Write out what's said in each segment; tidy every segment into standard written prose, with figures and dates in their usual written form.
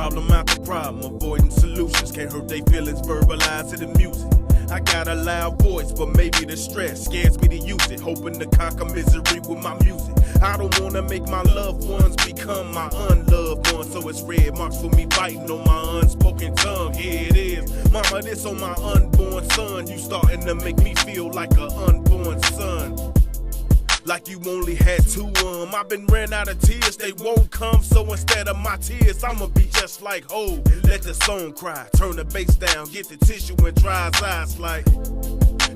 problem out the problem, avoiding solutions. Can't hurt they feelings, verbalize it in music. I got a loud voice, but maybe the stress scares me to use it. Hoping to conquer misery with my music. I don't wanna make my loved ones become my unloved ones. So it's red marks for me biting on my unspoken tongue. Here it is, mama, this on my unborn son. You starting to make me feel like an unborn son. Like you only had two I've been ran out of tears, they won't come. So instead of my tears, I'ma be just like Ho. Let the song cry, turn the bass down, get the tissue and dry his eyes like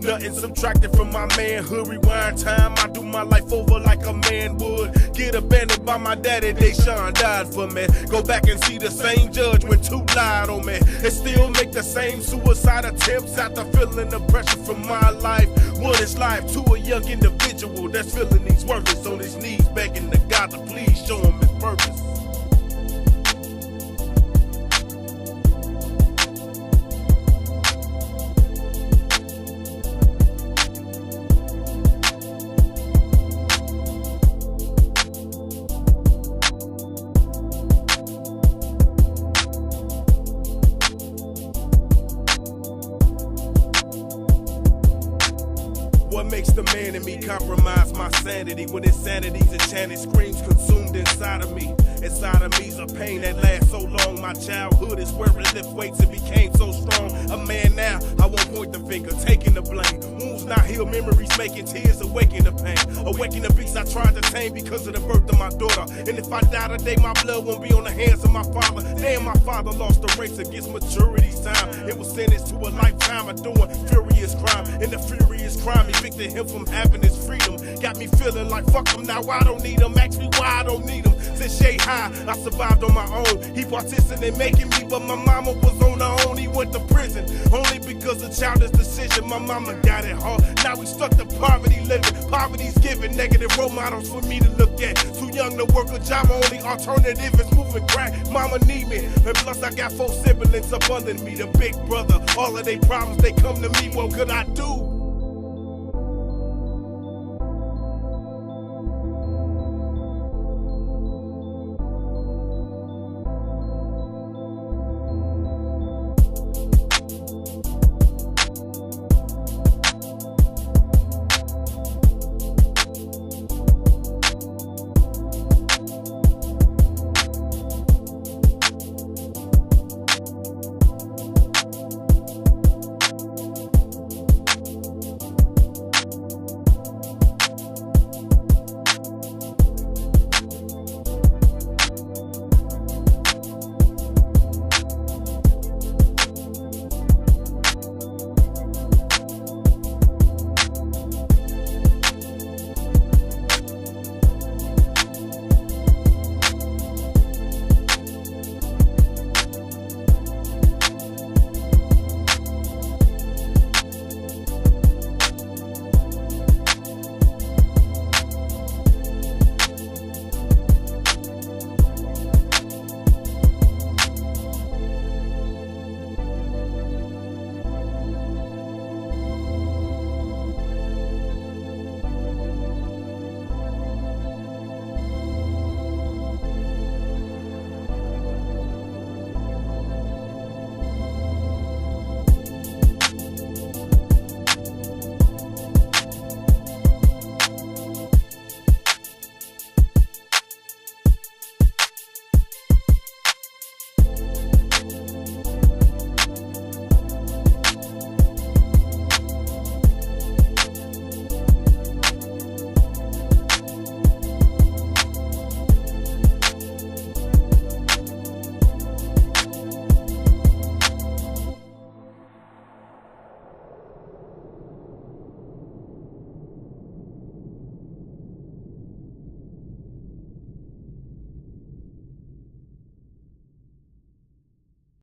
nothing subtracted from my manhood. Rewind time, I do my life over like a man would. Get abandoned by my daddy, Deshaun died for me. Go back and see the same judge when two lied on me. And still make the same suicide attempts after feeling the pressure from my life. What is life to a young individual that's feeling he's worthless on his knees, begging to God to please show him his purpose. What makes the man in me compromise my sanity when insanity's enchanted screams consumed inside of me? Inside of me's a pain that lasts so long. My childhood is where it lift weights and became so strong. A man now, I won't point the finger, taking the blame. Wounds not healed, memories making tears, awaken the pain. Awaken the beast I tried to tame because of the birth of my daughter. And if I die today, my blood won't be on the hands of my father. Damn, my father lost the race against maturity's time. It was sentenced to a lifetime of doing furious crime. And the furious crime evicted him from having his freedom. Got me feeling like fuck him, now I don't need him. Ask me why I don't need him. Since Shay High, I survived on my own. He participated in making me, but my mama was on her own. He went to prison, only because of childish decision. My mama got it hard. Now we stuck to poverty living. Poverty's giving negative role models for me to look at. Too young to work a job, my only alternative is moving crack. Mama need me, and plus I got 4 siblings up under me. The big brother, all of their problems, they come to me. What could I do?